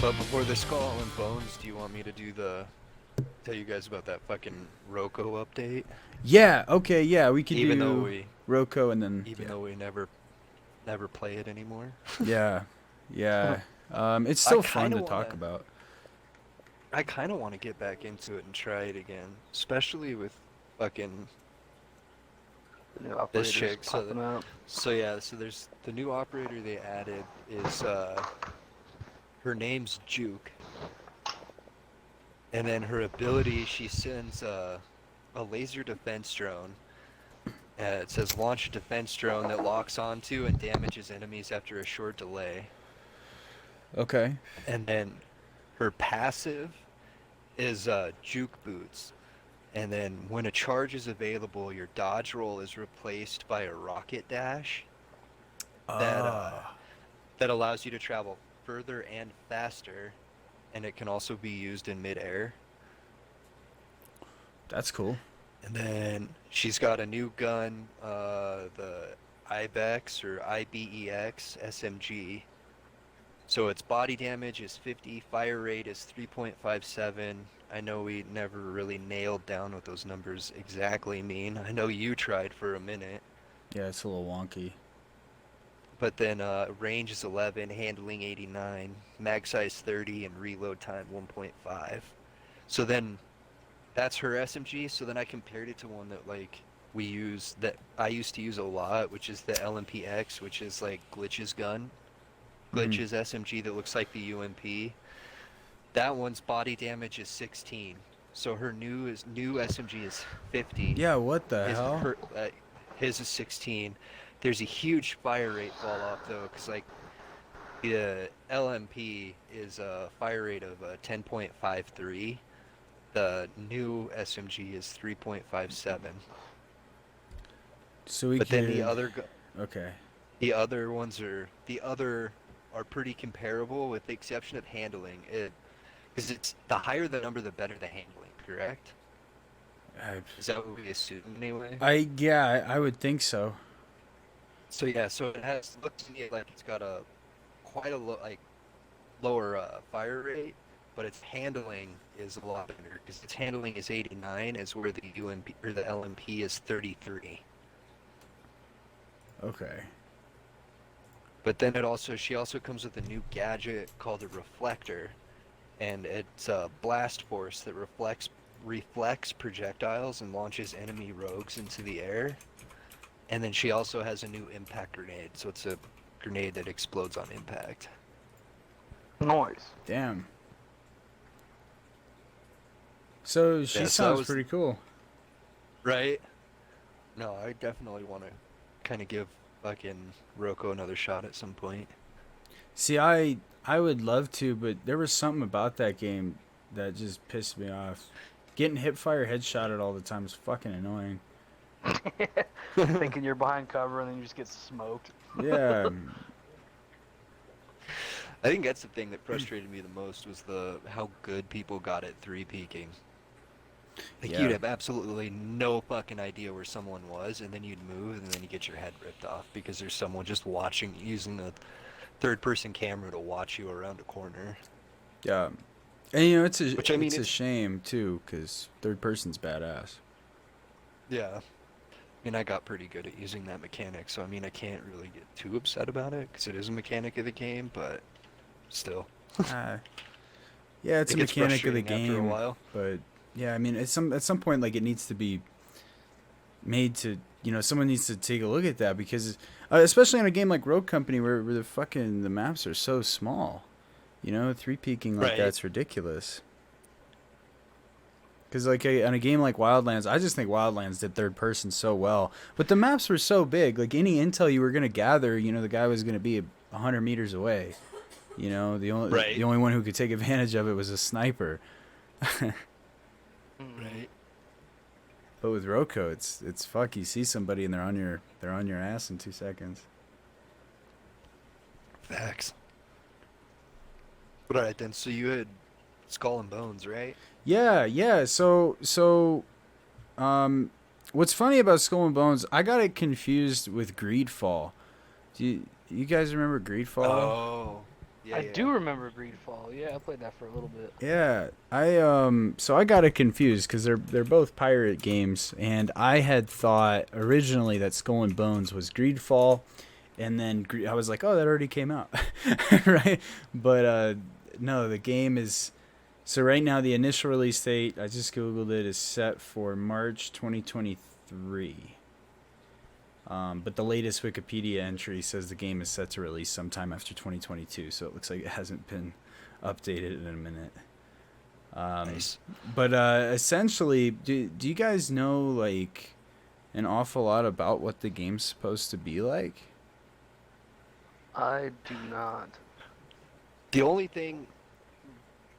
But before the Skull and Bones, do you want me to tell you guys about that fucking Roko update? Yeah, okay, yeah, we could Even though do we, Roko and then even yeah. though we never play it anymore. Yeah. Yeah. It's I still fun kind of to want talk to, about. I kind of want to get back into it and try it again, especially with fucking The new this operators chick. popping up. So there's the new operator they added is her name's Juke, and then her ability she sends a laser defense drone. It says launch a defense drone that locks onto and damages enemies after a short delay. Okay. And then her passive is Juke Boots. And then when a charge is available, your dodge roll is replaced by a rocket dash that Ah, that allows you to travel further and faster, and it can also be used in midair. that's cool. And then she's got a new gun, the Ibex or IBEX SMG. So its body damage is 50, fire rate is 3.57. I know we never really nailed down what those numbers exactly mean. I know you tried for a minute. Yeah, it's a little wonky. But then range is 11, handling 89, mag size 30, and reload time 1.5. So then that's her SMG. So then I compared it to one that that I used to use a lot, which is the LMPX, which is like Glitch's gun. Glitch's SMG that looks like the UMP. That one's body damage is 16. So her new SMG is 50. Yeah, what the His hell? her his is 16. There's a huge fire rate fall off though, because like the LMP is a fire rate of 10.53. The new SMG is 3.57. So we But could then Okay. the other are pretty comparable with the exception of handling. Because it's the higher the number, the better the handling. Correct? I, Is that what we assume anyway? I would think so. So yeah, so looks to me like it's got a quite a lower fire rate, but its handling is a lot better because its handling is 89, as where the UMP or the LMP is 33. Okay. But then she also comes with a new gadget called a reflector, and it's a blast force that reflects projectiles and launches enemy rogues into the air. And then she also has a new impact grenade, so it's a grenade that explodes on impact. Noise. Damn. So she Yeah, so that sounds was pretty cool. right. No, I definitely want to kind of give fucking Roko another shot at some point. See, I would love to, but there was something about that game that just pissed me off. Getting hipfire headshotted all the time is fucking annoying. Thinking you're behind cover and then you just get smoked. Yeah. I think that's the thing that frustrated me the most was how good people got at three peeking. Like Yeah. you'd have absolutely no fucking idea where someone was, and then you'd move, and then you get your head ripped off because there's someone just watching, using the third-person camera to watch you around a corner. Yeah. And you know, Which I mean, it's a shame too, because third person's badass. yeah. I mean, I got pretty good at using that mechanic, so I mean, I can't really get too upset about it because it is a mechanic of the game, but still. Yeah, it's It a gets mechanic of the frustrating after a game, while. but yeah, I mean, at some point, like it needs to be made to, someone needs to take a look at that because, especially in a game like Rogue Company where the maps are so small, three peeking like Right. that's ridiculous. Because like on a game like Wildlands, I just think Wildlands did third person so well, but the maps were so big. Like any intel you were gonna gather, the guy was gonna be 100 meters away. The Right. only one who could take advantage of it was a sniper. Right. But with Roko, it's fuck. You see somebody and they're on your ass in 2 seconds. Facts. But alright then, so you had Skull and Bones, right? Yeah. So, what's funny about Skull and Bones? I got it confused with Greedfall. Do you guys remember Greedfall? Oh. Yeah, I yeah. do remember Greedfall. Yeah, I played that for a little bit. Yeah, so I got it confused because they're both pirate games, and I had thought originally that Skull and Bones was Greedfall, and then I was like, oh, that already came out, right? But no, the game is. So right now the initial release date, I just googled it, is set for March 2023. But the latest Wikipedia entry says the game is set to release sometime after 2022, so it looks like it hasn't been updated in a minute. Nice. But essentially, do you guys know like an awful lot about what the game's supposed to be like? I do not. The only thing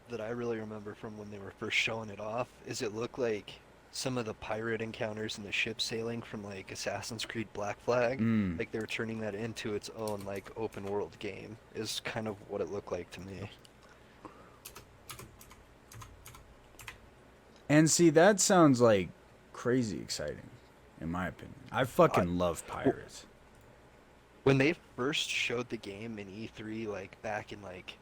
that I really remember from when they were first showing it off is it looked like some of the pirate encounters in the ship sailing from like Assassin's Creed Black Flag. Mm. Like they were turning that into its own like open world game is kind of what it looked like to me. And see, that sounds like crazy exciting, in my opinion. I fucking love pirates. When they first showed the game in E3 like back in like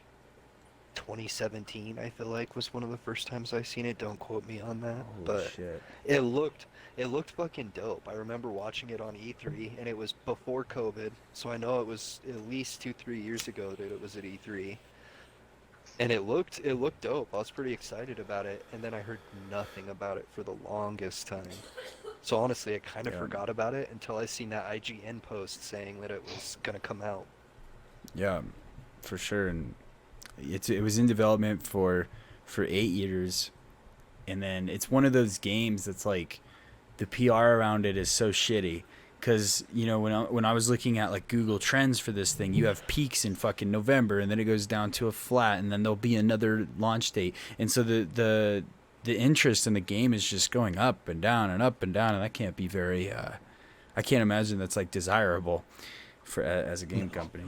2017, I feel like was one of the first times I seen it. Don't quote me on that, Holy but shit. it looked fucking dope. I remember watching it on E3, and it was before COVID, so I know it was at least 2-3 years ago that it was at E3, and it looked dope. I was pretty excited about it, and then I heard nothing about it for the longest time. So honestly, I kind of Yeah. forgot about it until I seen that IGN post saying that it was gonna come out. Yeah, for sure. And it was in development for 8 years, and then it's one of those games that's like the PR around it is so shitty because when I was looking at like Google Trends for this thing, you have peaks in fucking November, and then it goes down to a flat, and then there'll be another launch date, and so the interest in the game is just going up and down and up and down, and that can't be very I can't imagine that's like desirable for as a game company.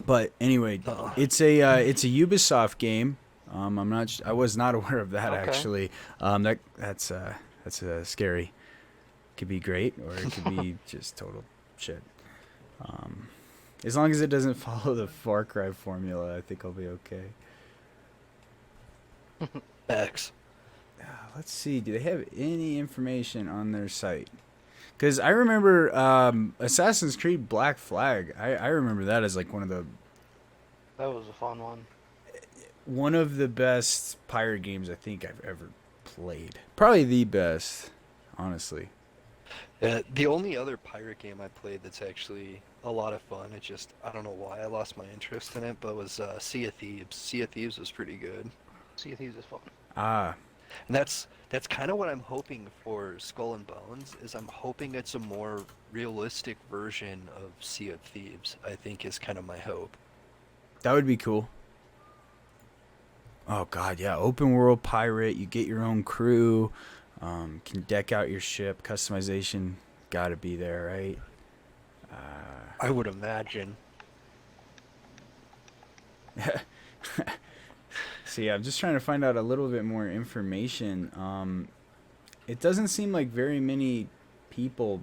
But anyway, it's a Ubisoft game. I was not aware of that Okay. actually. That's scary. Could be great or it could be just total shit. As long as it doesn't follow the Far Cry formula, I think I'll be okay. X. Let's see. Do they have any information on their site? Because I remember Assassin's Creed Black Flag. I remember that as like one of That was a fun one. the best pirate games I think I've ever played. Probably the best, honestly. The only other pirate game I played that's actually a lot of fun, I don't know why I lost my interest in it, but was Sea of Thieves. Sea of Thieves was pretty good. Sea of Thieves is fun. Ah, And that's kind of what I'm hoping for Skull and Bones, is I'm hoping it's a more realistic version of Sea of Thieves, I think is kind of my hope. that would be cool. Oh god, yeah, open world pirate. You get your own crew. Can deck out your ship. Customization got to be there, right? I would imagine. So yeah, I'm just trying to find out a little bit more information. It doesn't seem like very many people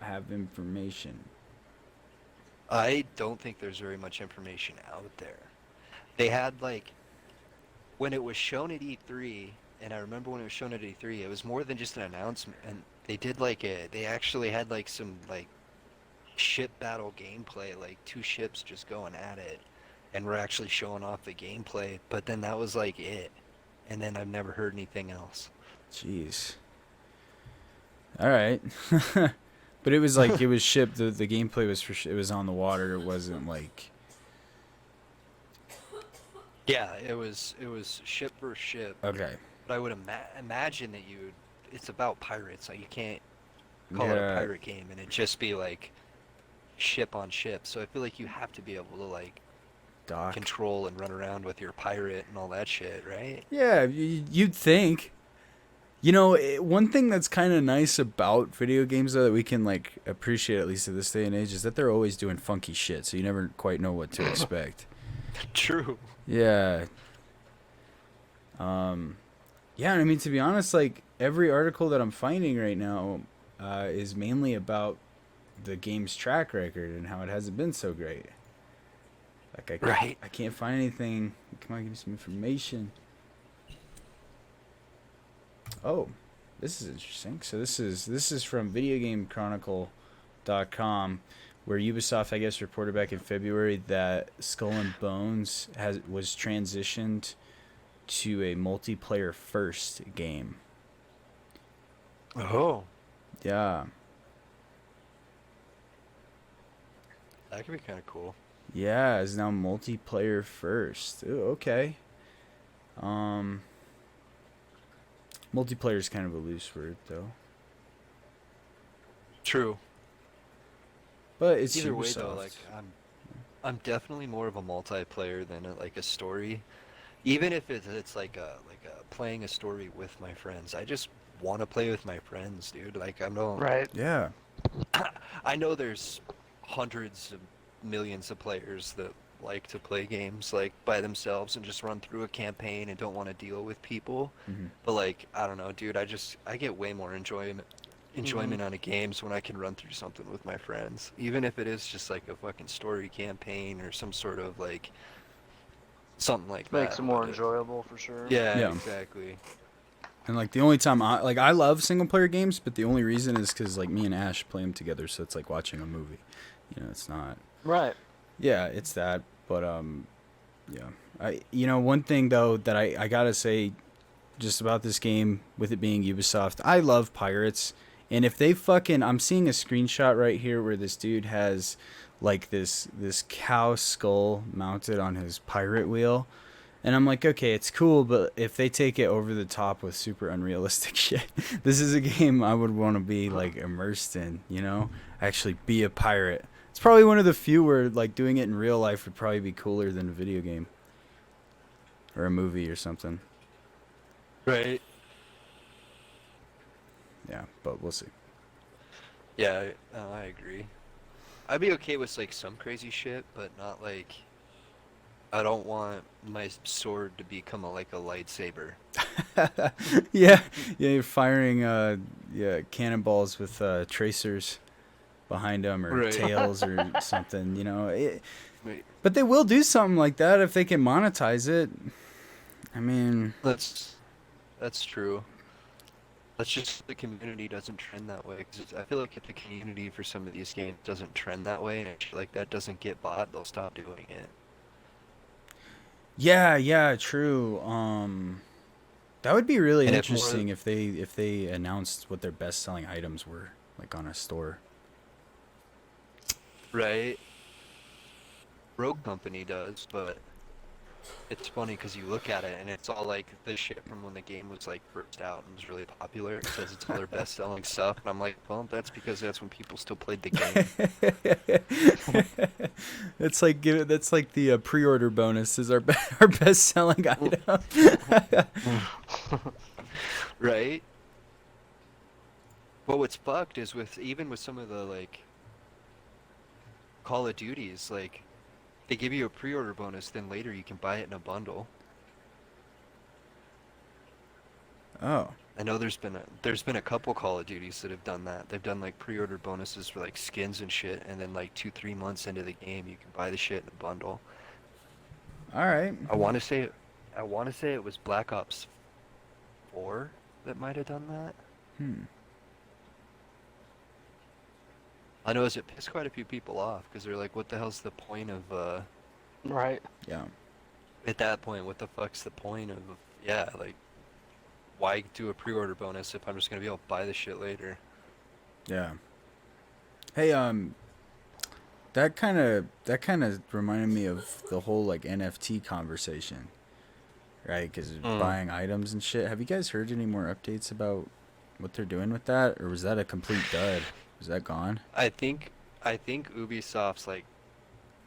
have information. I don't think there's very much information out there. They had like, when it was shown at E3, and I remember when it was shown at E3, it was more than just an announcement, and they did like they actually had like some like ship battle gameplay, like two ships just going at it, and we're actually showing off the gameplay, but then that was like it, and then I've never heard anything else. Jeez. All right. But it was like it was shipped. The gameplay was it was on the water. It wasn't like. Yeah, it was ship for ship. Okay. But I would imagine that it's about pirates. Like you can't call it a Yeah. pirate game and it just be like ship on ship. So I feel like you have to be able to like Doc. control and run around with your pirate and all that shit, right? Yeah, you'd think. One thing that's kind of nice about video games, though, that we can like appreciate at least at this day and age, is that they're always doing funky shit, so you never quite know what to expect. True. Yeah. Yeah, I mean, to be honest, like every article that I'm finding right now is mainly about the game's track record and how it hasn't been so great. Like Right. I can't find anything. Come on, give me some information. Oh, this is interesting. So this is from VideoGameChronicle.com, where Ubisoft, I guess, reported back in February that Skull and Bones was transitioned to a multiplayer first game. Oh, Yeah. that could be kind of cool. Yeah, it's now multiplayer first. Ooh, okay. Multiplayer is kind of a loose word, though. True. But it's Either way, Ubisoft. though, like I'm definitely more of a multiplayer than like a story. Even if it's like a playing a story with my friends. I just want to play with my friends, dude. Like I'm no. Right. Yeah. I know there's hundreds of millions of players that like to play games like by themselves and just run through a campaign and don't want to deal with people. Mm-hmm. But like I don't know, dude. I get way more enjoyment out of games when I can run through something with my friends, even if it is just like a fucking story campaign or some sort of like something like that. Makes it more but enjoyable for sure. Yeah, Yeah. exactly. And like the only time I love single player games, but the only reason is because like me and Ash play them together, so it's like watching a movie. You know, it's not. Right. Yeah, it's that. But yeah. One thing though that I gotta say, just about this game, with it being Ubisoft, I love pirates, and if they fucking, I'm seeing a screenshot right here where this dude has like this cow skull mounted on his pirate wheel. And I'm like, okay, it's cool, but if they take it over the top with super unrealistic shit, this is a game I would want to be like immersed in, you know? Actually be a pirate. It's probably one of the few where like doing it in real life would probably be cooler than a video game or a movie or something. Right. Yeah, but we'll see. Yeah, I agree. I'd be okay with like some crazy shit, but not like I don't want my sword to become like a lightsaber. Yeah, you're firing cannonballs with tracers behind them or Right. tails or something, you know. Wait, But they will do something like that if they can monetize it. I mean, that's true. That's just the community doesn't trend that way. 'Cause I feel like if the community for some of these games doesn't trend that way and shit like that doesn't get bought, they'll stop doing it. yeah, true. That would be really And interesting if they announced what their best-selling items were, like on a store. Right. Rogue Company does, but it's funny because you look at it and it's all like the shit from when the game was like first out and was really popular. It says it's all their best-selling stuff, and I'm like, well, that's because that's when people still played the game. That's like the pre-order bonus is our our best-selling item. Right? But what's fucked is even with some of the like Call of Duties, like they give you a pre-order bonus, then later you can buy it in a bundle. Oh. I know there's been a couple Call of Duties that have done that. They've done like pre-order bonuses for like skins and shit, and then like 2-3 months into the game you can buy the shit in a bundle. All right. I want to say it was Black Ops 4 that might have done that. I know it pissed quite a few people off because they're like, what the hell's the point of Right. Yeah. at that point, what the fuck's the point of like why do a pre-order bonus if I'm just gonna be able to buy the shit later? Yeah. Hey, that kind of reminded me of the whole like NFT conversation, right? Because buying items and shit. Have you guys heard any more updates about what they're doing with that, or was that a complete dud? Was that gone? I think Ubisoft's like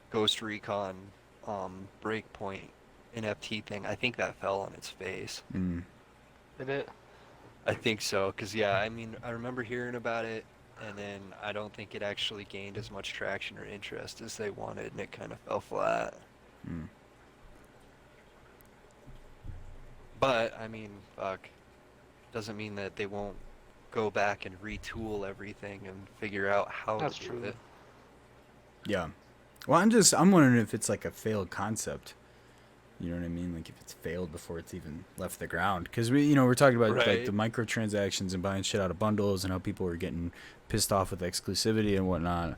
Ghost Recon Breakpoint NFT thing, I think that fell on its face. Did it? I think so, because yeah, I mean, I remember hearing about it, and then I don't think it actually gained as much traction or interest as they wanted, and it kind of fell flat. But, I mean, fuck. Doesn't mean that they won't go back and retool everything and figure out how That's to do true. it. Yeah. Well, I'm wondering if it's like a failed concept. You know what I mean? Like if it's failed before it's even left the ground. Because we're talking about like Right. the microtransactions and buying shit out of bundles and how people are getting pissed off with exclusivity and whatnot.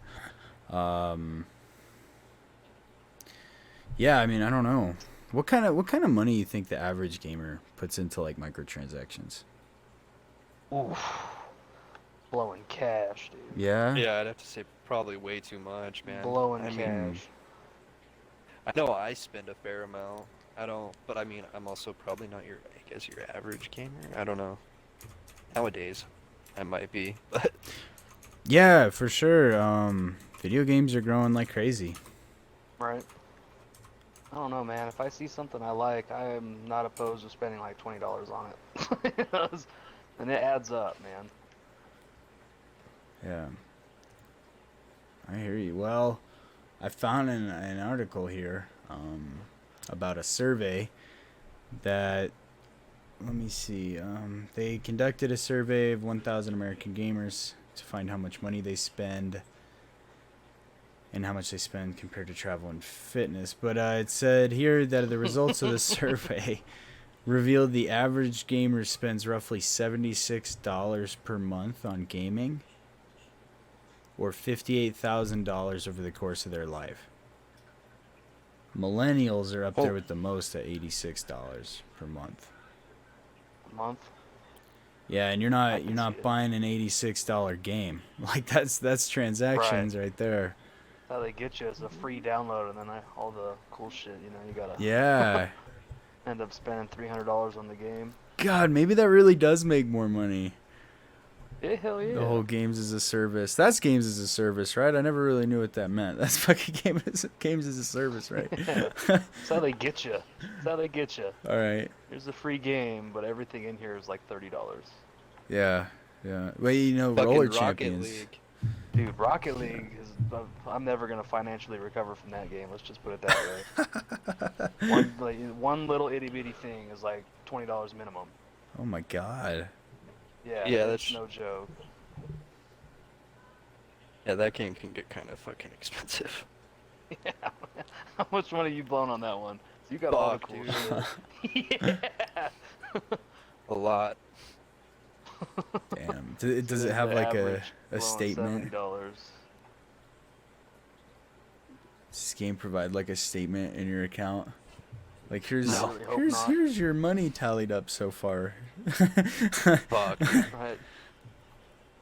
Yeah, I mean, I don't know. What kind of money you think the average gamer puts into like microtransactions? Oof. Blowing cash, dude. Yeah. Yeah, I'd have to say probably way too much, man. Blowing I mean, cash. I know I spend a fair amount. I don't, but I mean, I'm also probably not your average gamer. I don't know. Nowadays, I might be, but Yeah, for sure. Video games are growing like crazy. Right. I don't know, man. If I see something I like, I am not opposed to spending like $20 on it. And it adds up, man. Yeah. I hear you. Well, I found an article here about a survey that, let me see, they conducted a survey of 1,000 American gamers to find how much money they spend and how much they spend compared to travel and fitness. But it said here that the results of the survey revealed the average gamer spends roughly $76 per month on gaming, or $58,000 over the course of their life. Millennials are up there with the most at $86 per month. A month? Yeah, and you're I not can see it. buying an $86 game. Like that's transactions right there. How they get you is a free download, and then all the cool shit, you gotta Yeah. end up spending $300 on the game. God, maybe that really does make more money. Yeah, hell yeah. The whole games as a service. That's games as a service, right? I never really knew what that meant. That's fucking games as a service, right? Yeah. That's how they get you. That's how they get you. All right. Here's a free game, but everything in here is like $30. Yeah. Yeah. Well, roller fucking Rocket champions. League. Dude, Rocket League is. I'm never gonna financially recover from that game. Let's just put it that way. One little itty bitty thing is like $20 minimum. Oh my god. Yeah, Yeah, that's that's- no joke. Yeah, that game can get kind of fucking expensive. Yeah. How much money you blown on that one? So you got all the Fuck, cool dude. shit. Yeah. A lot. Damn. Does it The have like average a blowing statement? $70. Does this game provide like a statement in your account? Like here's No. I really hope not. here's your money tallied up so far. Fuck. Right.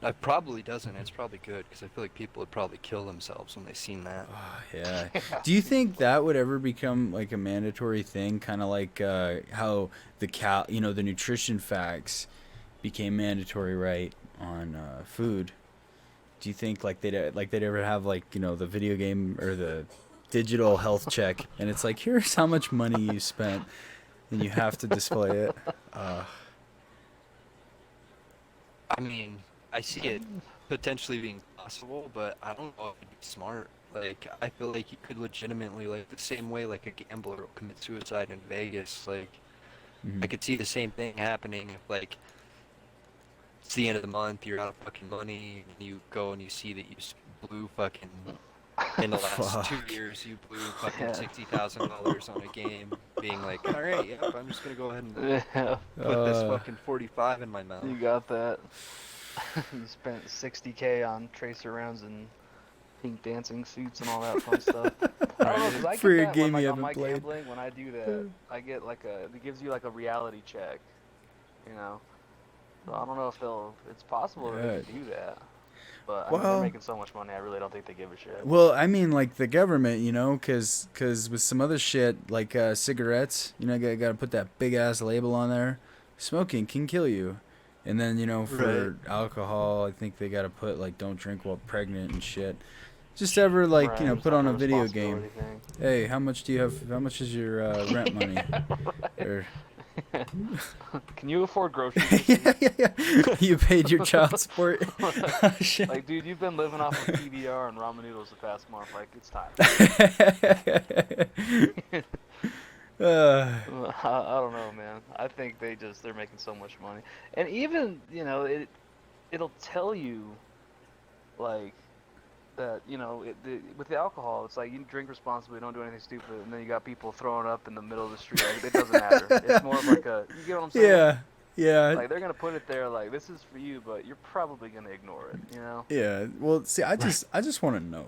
It probably doesn't. It's probably good because I feel like people would probably kill themselves when they seen that. Oh, yeah. Do you think that would ever become like a mandatory thing, kind of like how the nutrition facts became mandatory, right, on food? Do you think like they'd ever have like the video game or the digital health check, and it's like here's how much money you spent, and you have to display it? I mean, I see it potentially being possible, but I don't know if it'd be smart. Like, I feel like you could legitimately, like, the same way like a gambler will commit suicide in Vegas. Like, I could see the same thing happening if, like, it's the end of the month, you're out of fucking money, and you go and you see that you blew fucking, in the last 2 Fuck. years, you blew fucking Yeah. $60,000 on a game, being like, alright, yep, I'm just gonna go ahead and Yeah, put this fucking 45 in my mouth. you got that. You spent $60K on tracer rounds and pink dancing suits and all that fun stuff. I don't know, 'cause I For get a that game when, you on my haven't played. gambling, when I do that, I get like it gives you like a reality check, So I don't know if it's possible that they can do that. But I mean, Well- they're making so much money, I really don't think they give a shit. Well, I mean, like the government, because with some other shit like cigarettes, got to put that big ass label on there. Smoking can kill you, and then for alcohol, I think they got to put like don't drink while pregnant and shit. Just ever like Right, it's put like on a video game. responsibility thing. Hey, how much do you have? How much is your rent money? Or, Can you afford groceries? yeah. You paid your child support. Oh, shit. Like, dude, you've been living off of PBR and ramen noodles the past month. Like, it's time. I don't know, man. I think they're making so much money, and even it'll tell you, like, that with the alcohol, it's like you drink responsibly, don't do anything stupid, and then you got people throwing up in the middle of the street. Like, it doesn't matter. It's more of like you get what I'm saying? Yeah, yeah, Like they're gonna put it there, like this is for you, but you're probably gonna ignore it. You know? yeah. Well, see, I just want to know.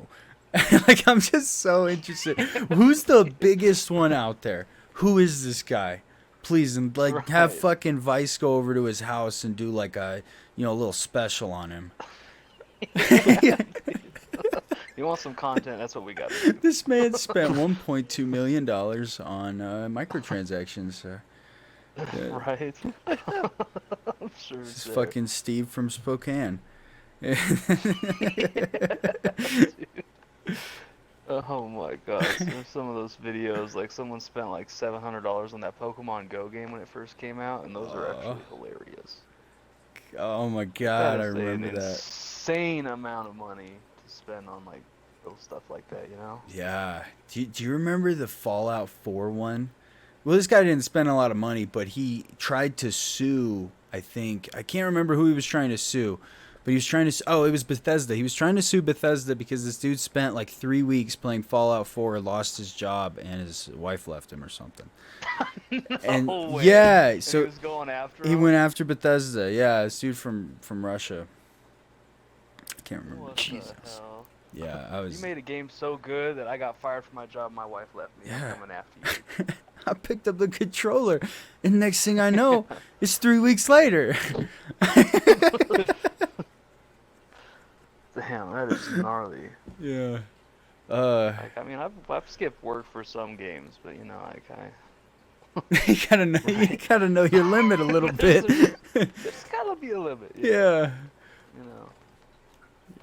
Like, I'm just so interested. Who's the biggest one out there? Who is this guy? Please, and like have Right. fucking Vice go over to his house and do like a a little special on him. Yeah. You want some content? That's what we got to do. This man spent $1.2 million on microtransactions. Right. I'm sure This is so. fucking Steve from Spokane. Oh my gosh, there's some of those videos, like someone spent like $700 on that Pokemon Go game when it first came out, and those are actually hilarious. Oh my That god, I is remember an that. insane amount of money to spend on like little stuff like that, you know? Yeah. Do you remember the Fallout 4 one? Well, this guy didn't spend a lot of money, but he tried to sue, I think. I can't remember who he was trying to sue. But he was trying to... Oh, it was Bethesda. He was trying to sue Bethesda because this dude spent like 3 weeks playing Fallout 4, lost his job, and his wife left him or something. And No way. yeah, And so he was going after he him? went after Bethesda. Yeah, this dude from Russia. I can't remember. What Jesus. the hell? Yeah, I was... You made a game so good that I got fired from my job, my wife left me. Yeah. I'm coming after you. I picked up the controller, and next thing I know, it's 3 weeks later. Damn, that is gnarly. Yeah. Like, I mean, I've skipped work for some games, but like You gotta know your limit a little bit. there's gotta be a limit. Yeah. You know.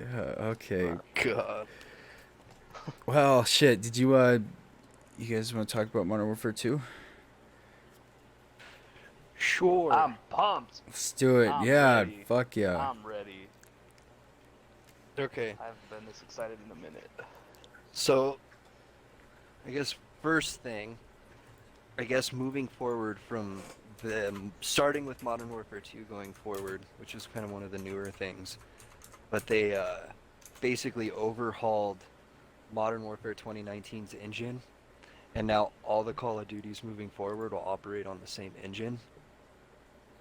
Yeah. Okay. God. Well, shit. Did you you guys want to talk about Modern Warfare 2? Sure. I'm pumped. Let's do it. I'm Yeah. ready. Fuck yeah. I'm ready. Okay. I haven't been this excited in a minute. So, I guess first thing, I guess moving forward from starting with Modern Warfare 2 going forward, which is kind of one of the newer things, but they basically overhauled Modern Warfare 2019's engine, and now all the Call of Duties moving forward will operate on the same engine.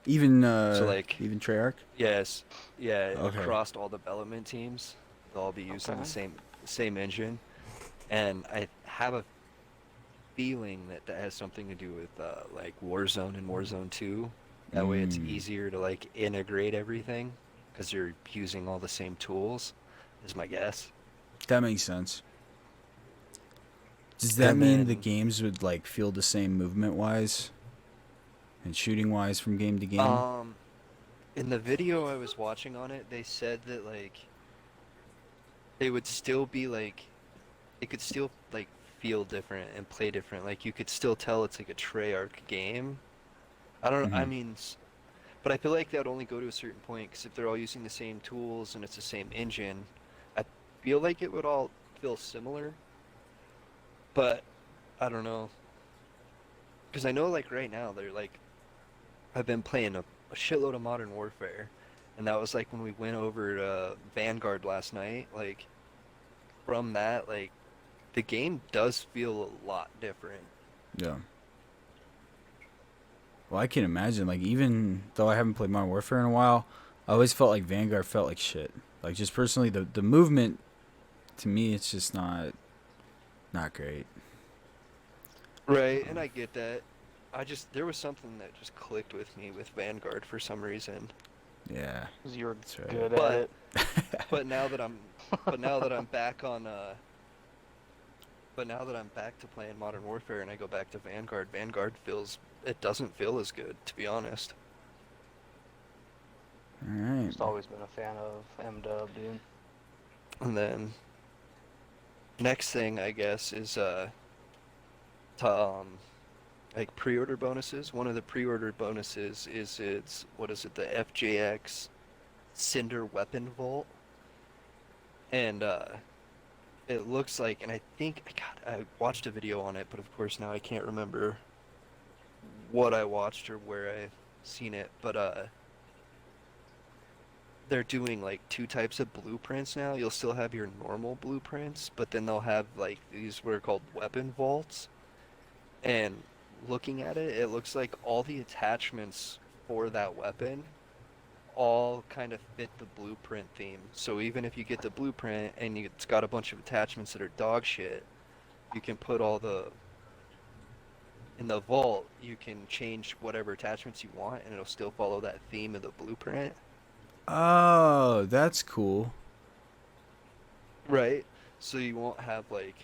Even even Treyarch. Yes, yeah, Okay. across all development teams, they'll all be using the Okay. same engine, and I have a feeling that has something to do with like Warzone and Warzone 2. That way, it's easier to like integrate everything because you're using all the same tools. Is my guess. That makes sense. Does that And mean the then- games would like feel the same movement wise and shooting wise from game to game? In the video I was watching on it, they said that like they would still be like, it could still like feel different and play different. Like you could still tell it's like a Treyarch game. I don't. I Mhm. mean, but I feel like that would only go to a certain point because if they're all using the same tools and it's the same engine, I feel like it would all feel similar. But I don't know. Because I know like right now they're like, I've been playing a shitload of Modern Warfare, and that was like when we went over to Vanguard last night. Like from that, like the game does feel a lot different. Yeah. Well, I can imagine. Like, even though I haven't played Modern Warfare in a while, I always felt like Vanguard felt like shit. Like, just personally, the movement, to me, it's just not great. Right, and I get that. There was something that just clicked with me with Vanguard for some reason. Yeah. 'Cause you're That's right. good But- at it. But now that I'm back on but now that I'm back to playing Modern Warfare and I go back to Vanguard, it doesn't feel as good, to be honest. All right. Just always been a fan of M-Dub, dude. And then next thing I guess is like pre-order bonuses. One of the pre-order bonuses is the FJX Cinder Weapon Vault. And it looks like, and I think I watched a video on it, but of course now I can't remember what I watched or where I've seen it, but they're doing like two types of blueprints now. You'll still have your normal blueprints, but then they'll have like these what are called weapon vaults. And looking at it, it looks like all the attachments for that weapon all kind of fit the blueprint theme. So even if you get the blueprint and it's got a bunch of attachments that are dog shit, you can put all the in the vault, you can change whatever attachments you want and it'll still follow that theme of the blueprint. Oh, that's cool. Right. So you won't have like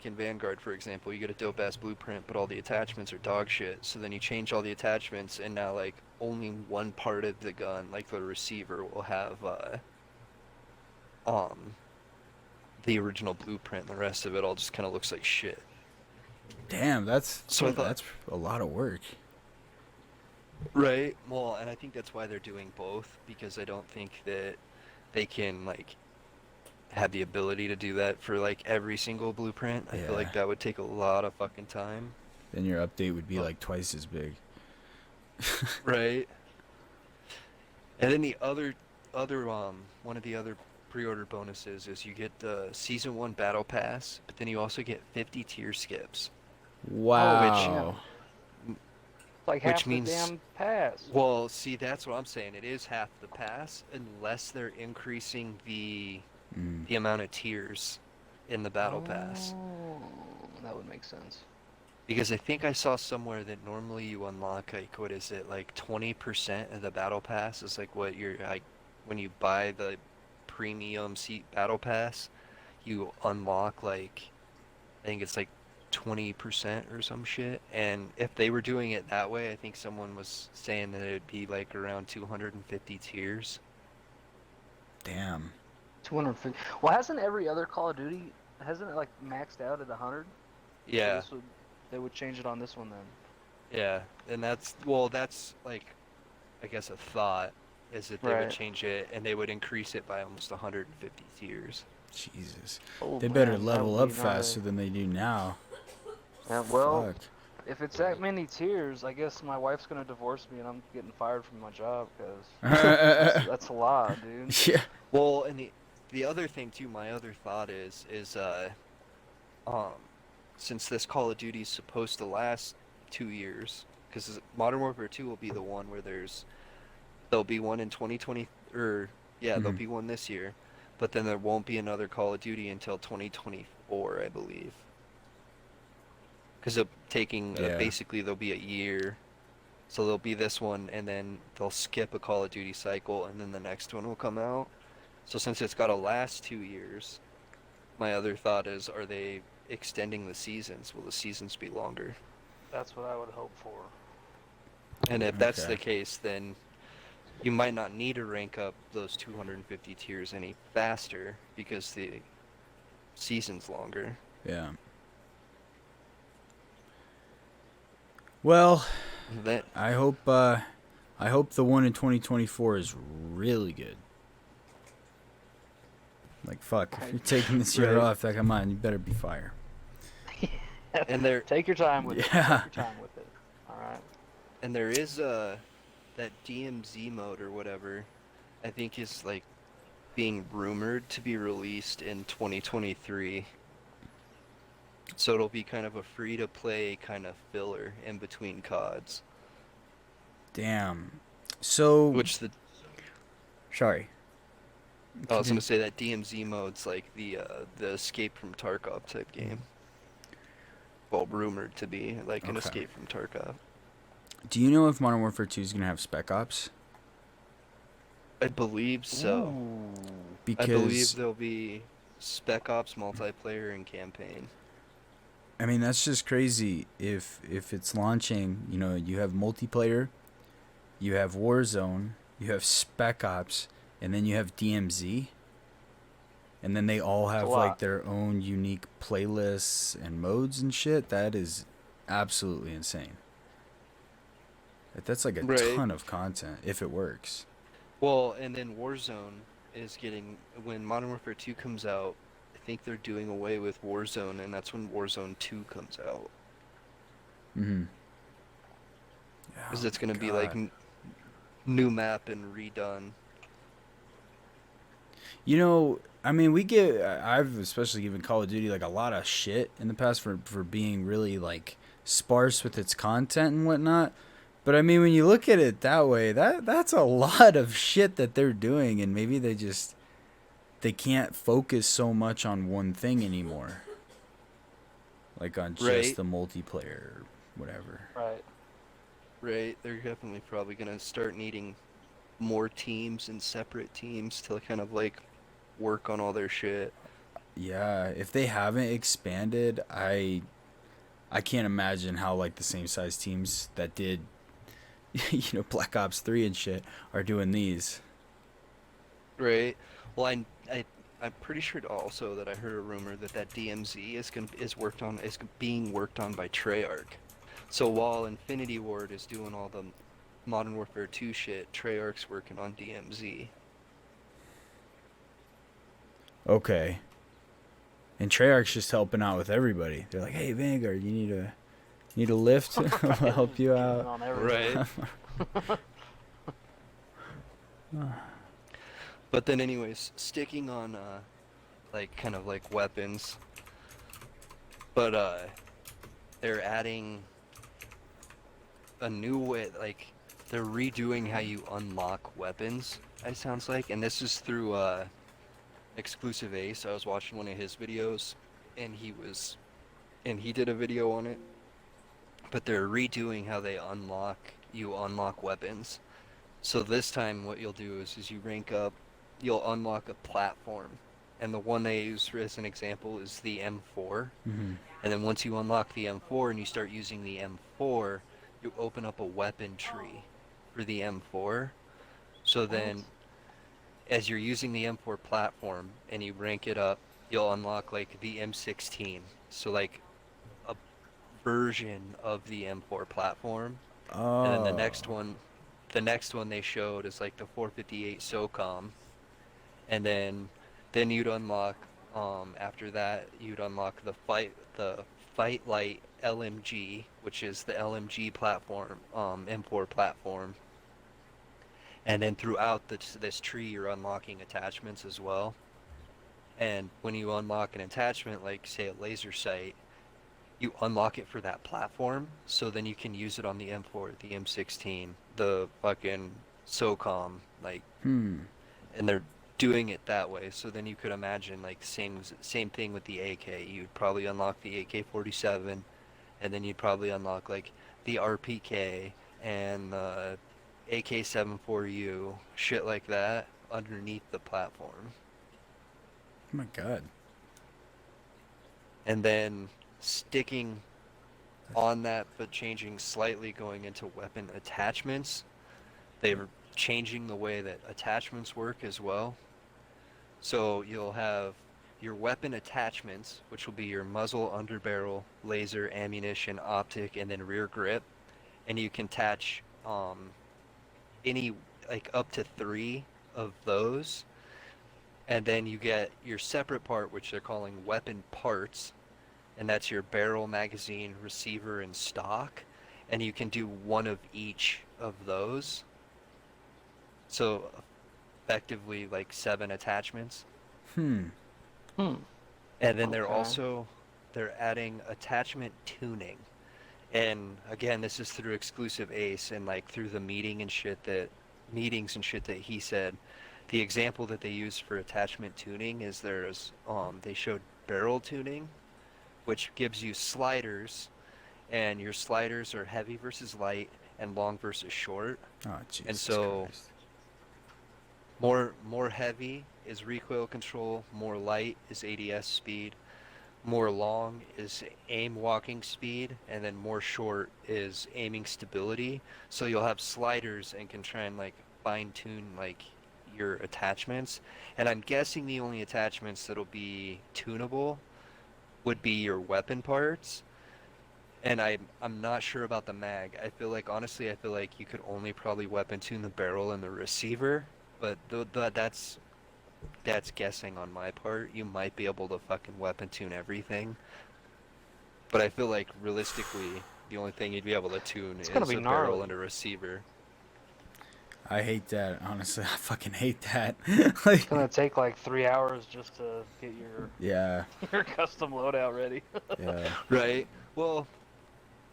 in Vanguard, for example, you get a dope ass blueprint, but all the attachments are dog shit. So then you change all the attachments, and now like only one part of the gun, like the receiver, will have um the original blueprint. And the rest of it all just kind of looks like shit. Damn, that's So I thought, that's a lot of work. right? Well, and I think that's why they're doing both because I don't think that they can like have the ability to do that for like every single blueprint. I feel Yeah. like that would take a lot of fucking time. Then your update would be Oh. like twice as big. Right. And then the other one of the other pre-order bonuses is you get the season 1 battle pass, but then you also get 50 tier skips. Wow. It's like Which half means- the damn pass. Well, see, that's what I'm saying. It is half the pass unless they're increasing the amount of tiers in the battle pass. Oh, that would make sense. Because I think I saw somewhere that normally you unlock like what is it, like 20% of the battle pass is like what you're like when you buy the premium seat battle pass, you unlock like I think it's like 20% or some shit. And if they were doing it that way, I think someone was saying that it'd be like around 250 tiers. Damn. 250. Well, hasn't every other Call of Duty hasn't it like maxed out at 100? So Yeah. they would change it on this one then. Yeah, and that's like I guess a thought is that they would Right. change it and they would increase it by almost 150 tiers. Jesus. Oh, They better man, that level would up be faster nice. than they do now. Yeah, well, Fuck. if it's that many tiers, I guess my wife's gonna divorce me and I'm getting fired from my job because that's a lot, dude. Yeah. Well, and the other thing too, my other thought is um since this Call of Duty is supposed to last 2 years, because Modern Warfare 2 will be the one where there'll be one in 2020 or yeah, there'll Mhm. be one this year, but then there won't be another Call of Duty until 2024, I believe. Because Yeah. basically there'll be a year, so there'll be this one, and then they'll skip a Call of Duty cycle, and then the next one will come out. So since it's got to last 2 years, my other thought is, are they extending the seasons? Will the seasons be longer? That's what I would hope for. And if that's Okay. the case, then you might not need to rank up those 250 tiers any faster because the season's longer. Yeah. Well, That I hope the one in 2024 is really good. Like fuck, if you're taking this year Right. off, like come on, you better be fire. and there Take your time with it. Yeah. Take your time with it. All right. and there is that DMZ mode or whatever, I think is like being rumored to be released in 2023. So it'll be kind of a free to play kind of filler in between CODs. Damn. So Which sorry. I was gonna say that DMZ mode's like the Escape from Tarkov type game. Well, rumored to be like an Okay. Escape from Tarkov. Do you know if Modern Warfare 2 is gonna have Spec Ops? I believe so. Ooh. Because I believe there'll be Spec Ops multiplayer and campaign. I mean, that's just crazy. If it's launching, you know, you have multiplayer, you have Warzone, you have Spec Ops, and then you have DMZ, and then they all have a like lot. their own unique playlists and modes and shit. That is absolutely insane. That's like a Right. ton of content if it works. Well, and then Warzone is getting when Modern Warfare 2 comes out. I think they're doing away with Warzone, and that's when Warzone 2 comes out. Mm-hmm. Because it's gonna be like new map and redone. You know, I mean, I've especially given Call of Duty like a lot of shit in the past for being really like sparse with its content and whatnot. But I mean, when you look at it that way, that's a lot of shit that they're doing, and maybe they can't focus so much on one thing anymore, like on just Right, the multiplayer or whatever. Right. right. They're definitely probably gonna start needing more teams and separate teams to kind of like work on all their shit. Yeah, if they haven't expanded, I can't imagine how like the same size teams that did Black Ops 3 and shit are doing these. Right. Well, I'm pretty sure also that I heard a rumor that that DMZ is being worked on by Treyarch. So while Infinity Ward is doing all the Modern Warfare 2 shit, Treyarch's working on DMZ. Okay. And Treyarch's just helping out with everybody. They're like, "Hey, Vanguard, you need a lift? I'll help you Getting out." on everything. Right. But then anyways, sticking on like kind of like weapons, but they're adding a new way, like they're redoing how you unlock weapons, it sounds like, and this is through Exclusive Ace. I was watching one of his videos and he did a video on it, but they're redoing how you unlock weapons. So this time what you'll do is you rank up, you'll unlock a platform. And the one they use as an example is the M4. Mm-hmm. And then once you unlock the M4 and you start using the M4, you open up a weapon tree for the M4. So then as you're using the M4 platform and you rank it up, you'll unlock like the M16. So like a version of the M4 platform. And then Oh. the next one they showed is like the 458 SOCOM. And then you'd unlock after that you'd unlock the Fight Light LMG, which is the LMG platform, M4 platform. And then throughout this tree you're unlocking attachments as well. And when you unlock an attachment, like say a laser sight, you unlock it for that platform, so then you can use it on the M4, the M16, the fucking SOCOM, like, Hmm. and they're doing it that way. So then you could imagine like same thing with the AK. You'd probably unlock the AK-47, and then you'd probably unlock like the RPK and the AK-74U, shit like that, underneath the platform. Oh my god. And then sticking on that, but changing slightly, going into weapon attachments, they're changing the way that attachments work as well. So you'll have your weapon attachments, which will be your muzzle, underbarrel, laser, ammunition, optic, and then rear grip. And you can attach any, like up to 3 of those. And then you get your separate part, which they're calling weapon parts, and that's your barrel, magazine, receiver, and stock. And you can do one of each of those. So effectively like 7 attachments. Hmm. Hmm. And then Okay. they're adding attachment tuning. And again, this is through Exclusive Ace and like through the meetings and shit that he said. The example that they use for attachment tuning is they showed barrel tuning, which gives you sliders, and your sliders are heavy versus light and long versus short. Oh And Jesus so Christ. more heavy is recoil control, more light is ADS speed, more long is aim walking speed, and then more short is aiming stability. So you'll have sliders and can try and like fine tune like your attachments. And I'm guessing the only attachments that'll be tunable would be your weapon parts. And I'm not sure about the mag. I feel like you could only probably weapon tune the barrel and the receiver, but that's guessing on my part. You might be able to fucking weapon tune everything, but I feel like realistically, the only thing you'd be able to tune It's gonna is be a barrel gnarly. and a receiver. I hate that. Honestly, I fucking hate that. It's Like, gonna take like 3 hours just to get your yeah, your custom loadout ready. yeah. Right. Well,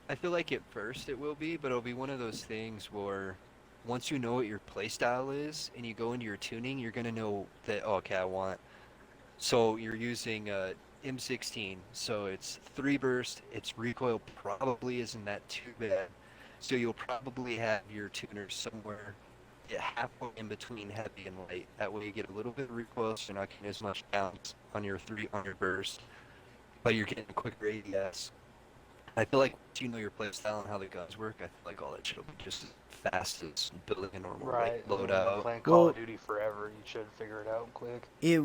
I feel like at first it will be, but it'll be one of those things where once you know what your playstyle is and you go into your tuning, you're gonna know that, oh, okay, I want. So you're using M16, so it's 3 burst, its recoil probably isn't that too bad. So you'll probably have your tuner somewhere, yeah, halfway in between heavy and light. That way you get a little bit of recoil, so you're not getting as much bounce on your burst, but you're getting a quicker ADS. I feel like once you know your playstyle and how the guns work, I feel like all that shit will be just as fast as building a normal Right. like I mean, I've been loadout. playing Call Well, of Duty forever. You should figure it out quick. it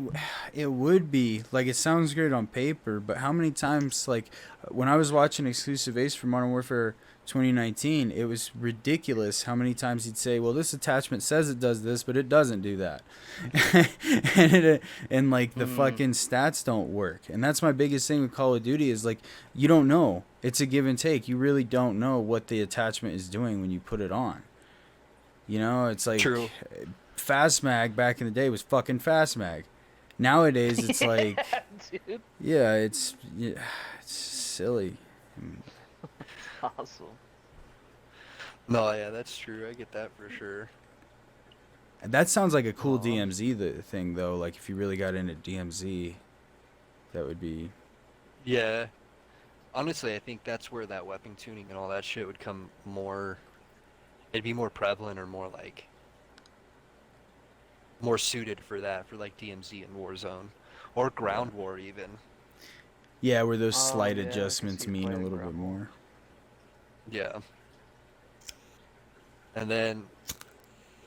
it would be like it sounds great on paper, but how many times like when I was watching Exclusive Ace for Modern Warfare 2019, it was ridiculous how many times he'd say, "Well, this attachment says it does this, but it doesn't do that," and like the fucking stats don't work. And that's my biggest thing with Call of Duty is like you don't know. It's a give and take. You really don't know what the attachment is doing when you put it on. You know, it's like True. Fast Mag back in the day was fucking Fast Mag. Nowadays, it's like, Dude. yeah, it's silly. Awesome. No, yeah, that's true. I get that for sure. That sounds like a cool Aw. DMZ thing, though. Like, if you really got into DMZ, that would be... Yeah. Honestly, I think that's where that weapon tuning and all that shit would come more. It'd be more prevalent or more like more suited for that, for like DMZ and Warzone or Ground War even. Yeah, where those Oh, slight yeah, I can adjustments see you mean a playing little bit Ground War. more. Yeah. And then,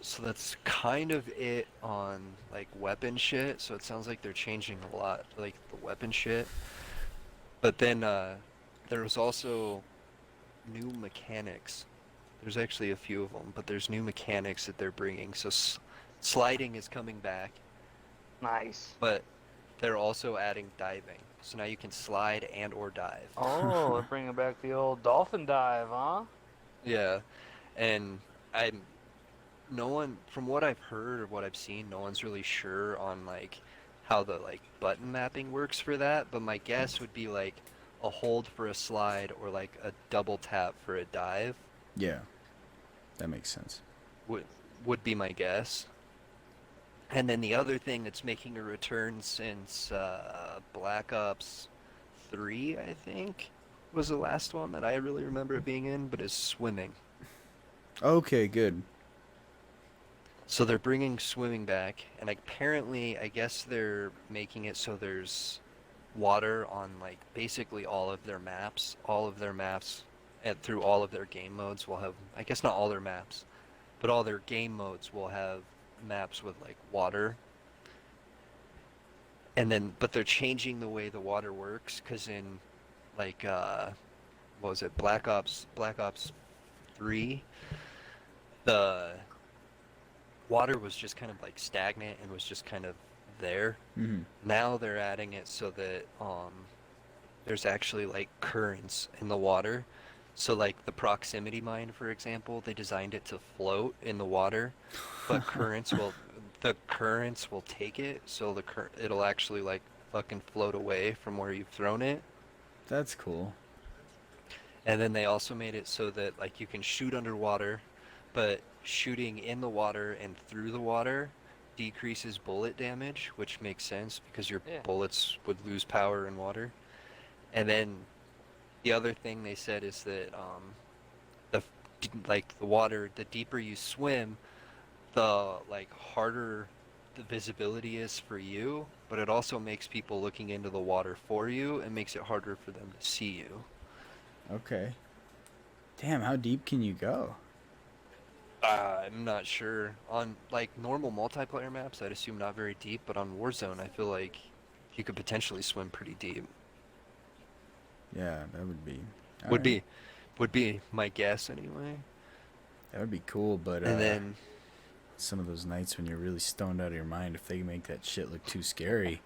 so that's kind of it on like weapon shit. So it sounds like they're changing a lot, like the weapon shit. But then there was also new mechanics. There's actually a few of them, but there's new mechanics that they're bringing. So sliding is coming back, Nice. but they're also adding diving. So now you can slide and or dive. Oh, they're bringing back the old dolphin dive, huh? Yeah, and no one, from what I've heard or what I've seen, no one's really sure on like how the like button mapping works for that, but my guess would be like a hold for a slide or like a double tap for a dive Yeah, that makes sense. would would be my guess. And then the other thing that's making a return since Black Ops 3, I think, was the last one that I really remember it being in, but is swimming. Okay, good. So they're bringing swimming back, and apparently, I guess they're making it so there's water on like basically all of their maps. All of their maps, and through all of their game modes will have, I guess not all their maps, but all their game modes will have maps with like water. And then, but they're changing the way the water works, because in like what was it, Black Ops 3, the water was just kind of like stagnant and was just kind of there. Hmm. Now they're adding it so that there's actually like currents in the water. So like the proximity mine, for example, they designed it to float in the water, but the currents will take it, so it'll actually like fucking float away from where you've thrown it. That's cool. And then they also made it so that like you can shoot underwater, but shooting in the water and through the water decreases bullet damage, which makes sense because your Yeah. bullets would lose power in water. And then the other thing they said is that the like the water, the deeper you swim, the like harder the visibility is for you, but it also makes people looking into the water for you and makes it harder for them to see you. Okay. Damn, how deep can you go? I'm not sure. On like normal multiplayer maps, I'd assume not very deep, but on Warzone, I feel like you could potentially swim pretty deep. Yeah, that would be... Would alright. be my guess anyway. That would be cool, but And then some of those nights when you're really stoned out of your mind, if they make that shit look too scary,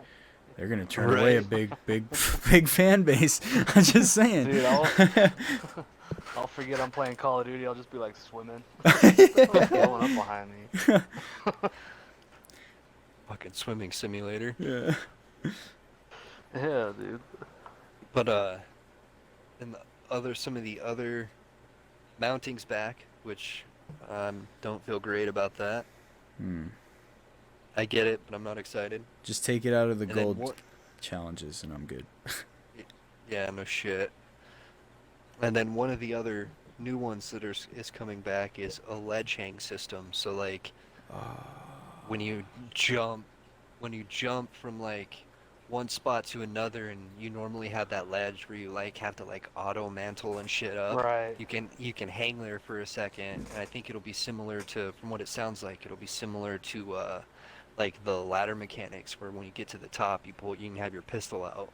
they're gonna turn away a Right. big fan base. I'm just saying. Dude, I'll forget I'm playing Call of Duty, I'll just be like swimming. Someone's blowing up behind me. Fucking swimming simulator. Yeah. Yeah, dude. But and some of the other mounting's back, which don't feel great about that. I get it, but I'm not excited. Just take it out of the And then gold challenges, and I'm good. Yeah, no shit. And then one of the other new ones that is coming back is a ledge hang system. So like when you jump from like one spot to another, and you normally have that ledge where you like have to like auto mantle and shit up. Right. You can hang there for a second, and I think it'll be similar to, from what it sounds like, it'll be similar to like the ladder mechanics, where when you get to the top, you can have your pistol out.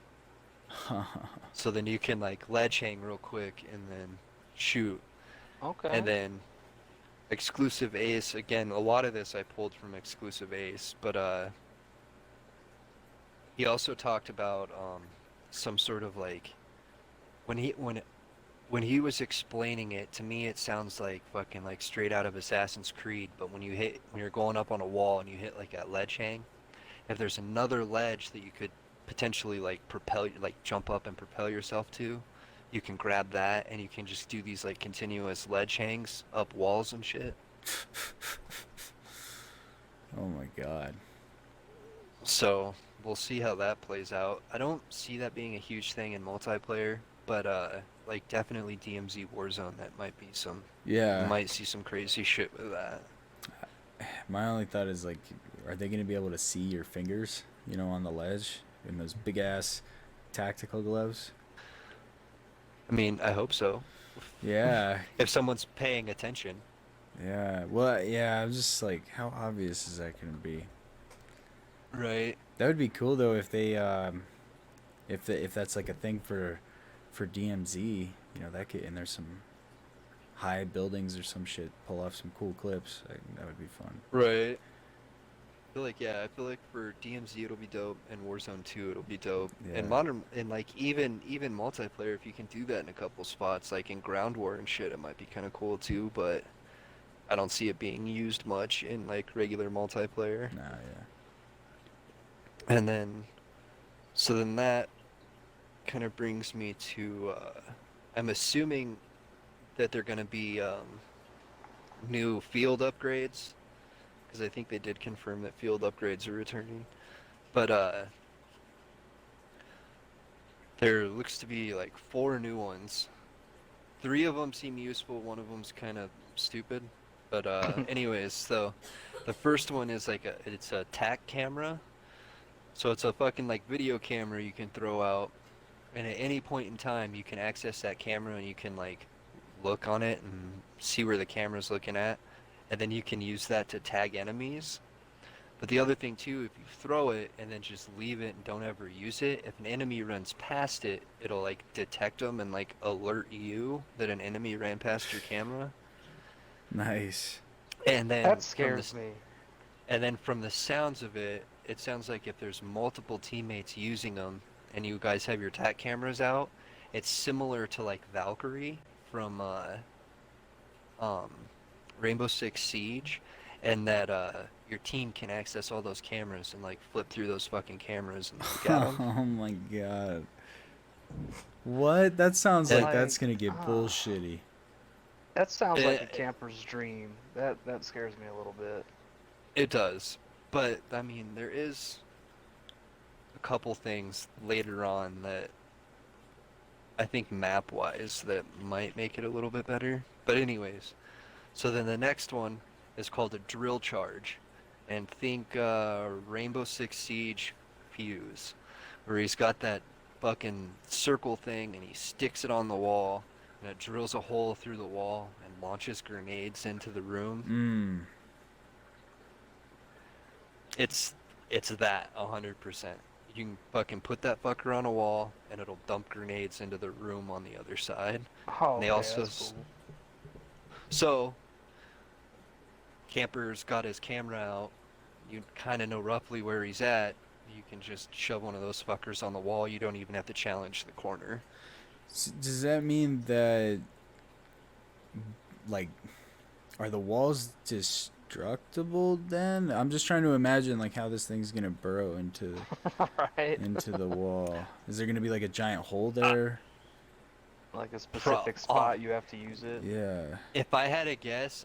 So then you can like ledge hang real quick and then shoot. Okay. And then exclusive ace, again, a lot of this I pulled from exclusive ace, but he also talked about some sort of like when he was explaining it to me, it sounds like fucking like straight out of Assassin's Creed. But when you're going up on a wall and you hit like that ledge hang, if there's another ledge that you could potentially like jump up and propel yourself to, you can grab that and you can just do these like continuous ledge hangs up walls and shit. Oh my god. So we'll see how that plays out. I don't see that being a huge thing in multiplayer, but like definitely DMZ Warzone, that might be some. Yeah. You might see some crazy shit with that. My only thought is like, are they gonna be able to see your fingers, on the ledge in those big ass tactical gloves? I mean, I hope so. Yeah. If someone's paying attention. Yeah. Well, yeah. I'm just like, how obvious is that gonna be? Right. That would be cool though if they, if that's like a thing for DMZ, that could, and there's some high buildings or some shit, pull off some cool clips. That would be fun. Right. I feel like for DMZ it'll be dope, and Warzone 2 it'll be dope. Yeah. And modern, and like even multiplayer, if you can do that in a couple spots, like in Ground War and shit, it might be kind of cool too. But I don't see it being used much in like regular multiplayer. Nah, yeah. And then, so then that kind of brings me to, I'm assuming that they're going to be new field upgrades, because I think they did confirm that field upgrades are returning. But there looks to be like 4 new ones. 3 of them seem useful, one of them's kind of stupid. But anyways, so the first one is like it's a tac camera. So it's a fucking like video camera you can throw out, and at any point in time you can access that camera and you can like look on it and see where the camera's looking at, and then you can use that to tag enemies. But the other thing too, if you throw it and then just leave it and don't ever use it, if an enemy runs past it, it'll like detect them and like alert you that an enemy ran past your camera. Nice. And then That scares me. And then from the sounds of it, it sounds like if there's multiple teammates using them and you guys have your tac cameras out, it's similar to like Valkyrie from Rainbow Six Siege, and that your team can access all those cameras and like flip through those fucking cameras and look at them. Oh my god. What? That sounds like Like, that's gonna get bullshitty. That sounds like a camper's dream. That scares me a little bit. It does. But, I mean, there is a couple things later on that I think map-wise that might make it a little bit better. But anyways, so then the next one is called a drill charge. And think Rainbow Six Siege Fuse, where he's got that fucking circle thing and he sticks it on the wall and it drills a hole through the wall and launches grenades into the room. It's that 100%. You can fucking put that fucker on a wall and it'll dump grenades into the room on the other side. Oh, And they okay, also that's cool. So Camper's got his camera out. You kind of know roughly where he's at. You can just shove one of those fuckers on the wall. You don't even have to challenge the corner. Does that mean that like, are the walls destructible then? I'm just trying to imagine like how this thing's gonna burrow Right? into the wall. Is there gonna be like a giant hole there? Like a Pro, specific spot you have to use it. Yeah. if I had a guess,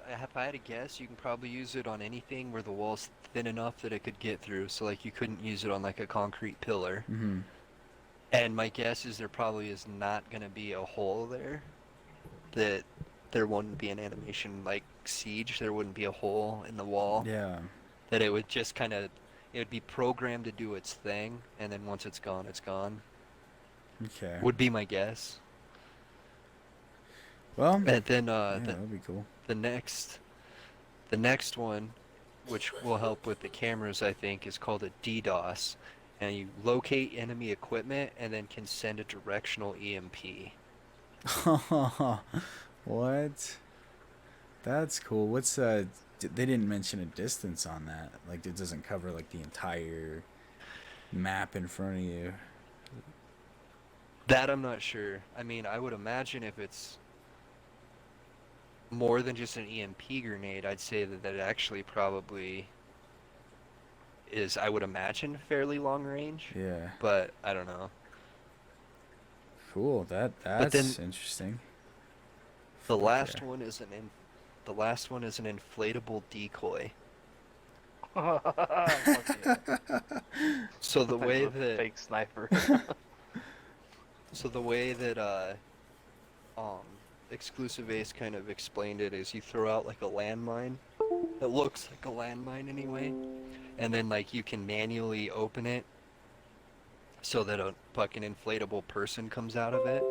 you can probably use it on anything where the wall's thin enough that it could get through. So like you couldn't use it on like a concrete pillar. Mm-hmm. And my guess is there probably is not gonna be a hole there. That there wouldn't be an animation like Siege. There wouldn't be a hole in the wall. Yeah. That it would just kind of, it would be programmed to do its thing, and then once it's gone, it's gone. Okay. Would be my guess. Well, And then yeah, that'd be cool. the next one, which will help with the cameras, I think, is called a DDoS, and you locate enemy equipment and then can send a directional EMP. What? That's cool. What's they didn't mention a distance on that. Like it doesn't cover like the entire map in front of you. That I'm not sure. I mean, I would imagine if it's more than just an EMP grenade, I'd say that it actually probably is, I would imagine, fairly long range. Yeah. But I don't know. Cool. But That's then interesting. the Fuck last yeah. one is the last one is an inflatable decoy. Fuck yeah. So the way Like a that fake sniper. so the way that um Exclusive Ace kind of explained it is you throw out like a landmine. It looks like a landmine anyway. And then like you can manually open it so that a fucking inflatable person comes out of it.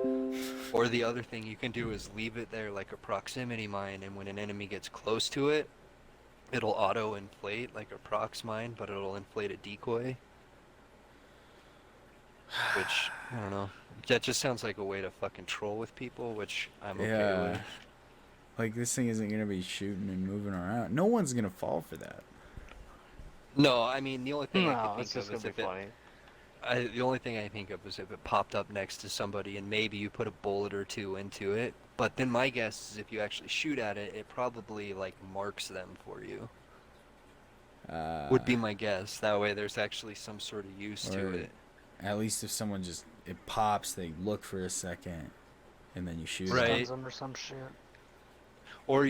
Or the other thing you can do is leave it there like a proximity mine, and when an enemy gets close to it, it'll auto inflate like a prox mine, but it'll inflate a decoy. Which, I don't know. That just sounds like a way to fucking troll with people, which I'm okay Yeah. with. Like this thing isn't gonna be shooting and moving around. No one's gonna fall for that. No, I mean the only thing I No, could it's think just of is gonna be if funny. the only thing I think of is if it popped up next to somebody and maybe you put a bullet or two into it. But then my guess is if you actually shoot at it, it probably like marks them for you. Would be my guess. That way there's actually some sort of use to Or it. at least if someone just it pops, they look for a second, and then you shoot. Right. Them. Stuns them or some shit. Or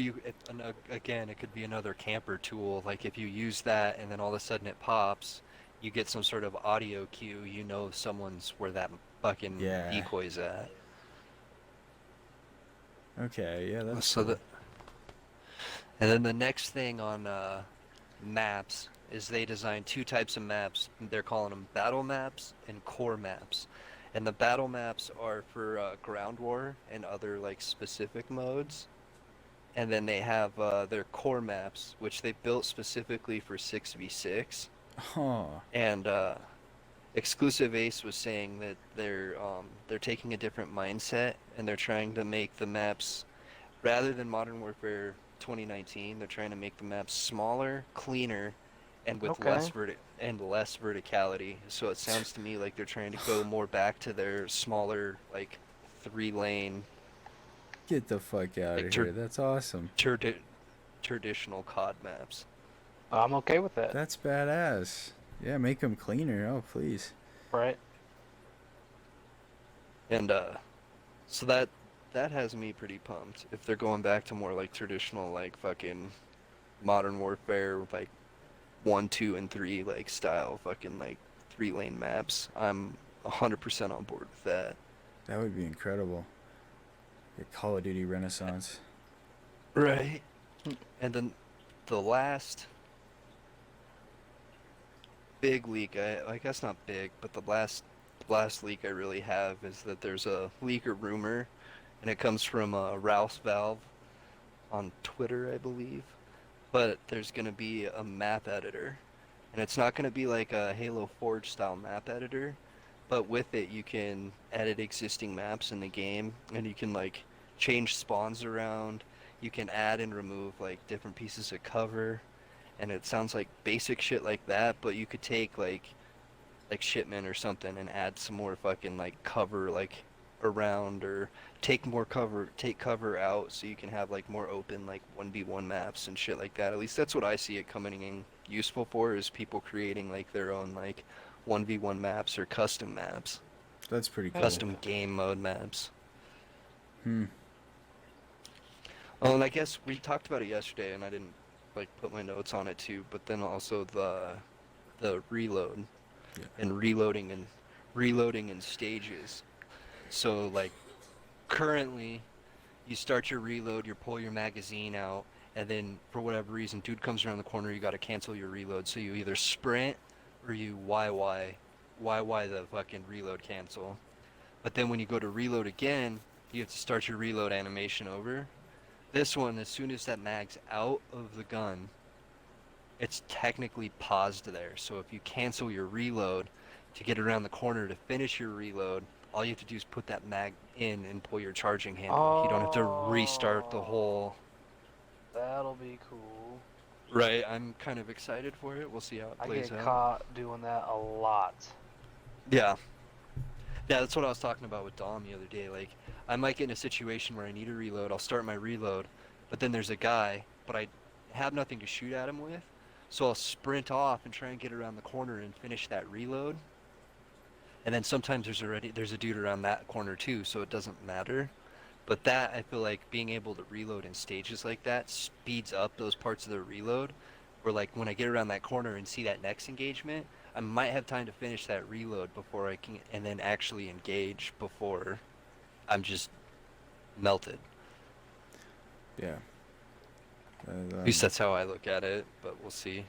again, it could be another camper tool. Like if you use that and then all of a sudden it pops, you get some sort of audio cue. You know someone's where that fucking Yeah. decoy's at. Okay, yeah, that's So cool. and then the next thing on maps is they designed two types of maps. They're calling them battle maps and core maps. And the battle maps are for ground war and other like specific modes. And then they have their core maps, which they built specifically for 6v6. Oh, And Exclusive Ace was saying that they're taking a different mindset and they're trying to make the maps, rather than Modern Warfare 2019, they're trying to make the maps smaller, cleaner, and with Okay. less verticality. So it sounds to me like they're trying to go more back to their smaller, like 3-lane get the fuck out Like of tur- here. That's awesome. traditional COD maps. I'm okay with that. That's badass. Yeah, make them cleaner. Oh, please. Right? And so that has me pretty pumped. If they're going back to more like traditional, like fucking Modern Warfare, like 1, 2, and 3 like style, fucking like 3-lane maps, I'm 100% on board with that. That would be incredible. Your Call of Duty Renaissance. Right. And then the last big leak, I guess not big, but the last leak I really have is that there's a leak or rumor, and it comes from Rouse Valve on Twitter, I believe. But there's gonna be a map editor, and it's not gonna be like a Halo Forge style map editor, but with it you can edit existing maps in the game, and you can like change spawns around. You can add and remove like different pieces of cover, and it sounds like basic shit like that, but you could take like shipment or something and add some more fucking like cover, like around or take cover out so you can have like more open like 1v1 maps and shit like that. At least that's what I see it coming in useful for, is people creating like their own like 1v1 maps or custom maps, That's pretty cool. custom game mode maps. Hmm. Oh, and I guess we talked about it yesterday, and I didn't like put my notes on it too. But then also the reload Yeah. and reloading in stages. So like currently, you start your reload, you pull your magazine out, and then for whatever reason, dude comes around the corner, you got to cancel your reload. So you either sprint or you YY the fucking reload cancel. But then when you go to reload again, you have to start your reload animation over. This one, as soon as that mag's out of the gun, it's technically paused there. So if you cancel your reload to get around the corner to finish your reload, all you have to do is put that mag in and pull your charging handle. You don't have to restart the whole... That'll be cool. Right, I'm kind of excited for it. We'll see how it I plays get out. caught doing that a lot. Yeah. Yeah, that's what I was talking about with Dom the other day. Like, I might get in a situation where I need a reload. I'll start my reload, but then there's a guy, but I have nothing to shoot at him with. So I'll sprint off and try and get around the corner and finish that reload. And then sometimes there's a dude around that corner too, so it doesn't matter. But that, I feel like being able to reload in stages like that speeds up those parts of the reload. Where like when I get around that corner and see that next engagement, I might have time to finish that reload before I can, and then actually engage before I'm just melted. Yeah. At least that's how I look at it, but we'll see.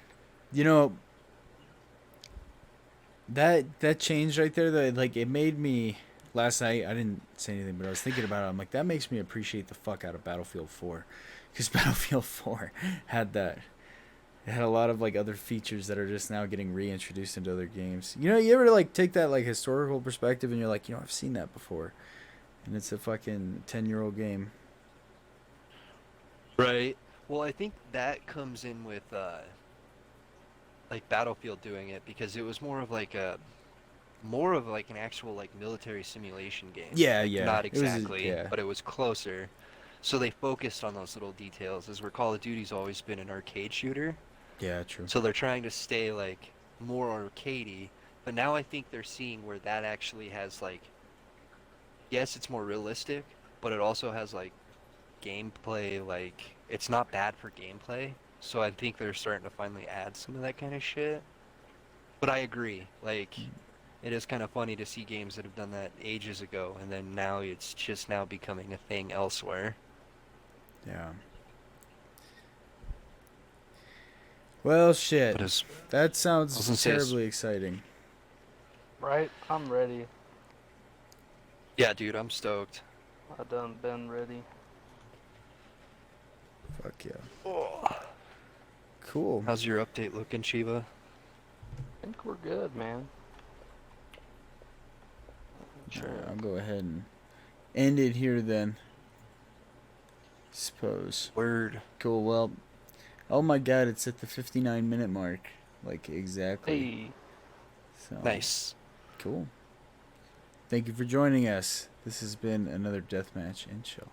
You know, that change right there, that like it made me last night. I didn't say anything, but I was thinking about it. I'm like, that makes me appreciate the fuck out of Battlefield 4, because Battlefield 4 had that. It had a lot of like other features that are just now getting reintroduced into other games. You know, you ever like take that like historical perspective and you're like, you know, I've seen that before, and it's a fucking 10-year-old game. Right. Well, I think that comes in with like Battlefield doing it, because it was more of like an actual like military simulation game. Yeah, Like, yeah. Not It was exactly, yeah. but it was closer. So they focused on those little details, as where Call of Duty's always been an arcade shooter. Yeah, true. So they're trying to stay like more arcadey, but now I think they're seeing where that actually has like, yes, it's more realistic, but it also has like gameplay, like it's not bad for gameplay. So I think they're starting to finally add some of that kind of shit. But I agree, like it is kind of funny to see games that have done that ages ago, and then now it's just now becoming a thing elsewhere. Yeah. Well, shit. But as That I was sounds gonna say, terribly exciting. Right? I'm ready. yeah, dude, I'm stoked. I done been ready. Fuck yeah. Oh. Cool. How's your update looking, Shiva? I think we're good, man. Sure. I'll go ahead and end it here then. Suppose. Word. Cool. Well, oh my god, it's at the 59-minute mark. Like, exactly. Hey. So, Nice. cool. Thank you for joining us. This has been another Deathmatch N Chill.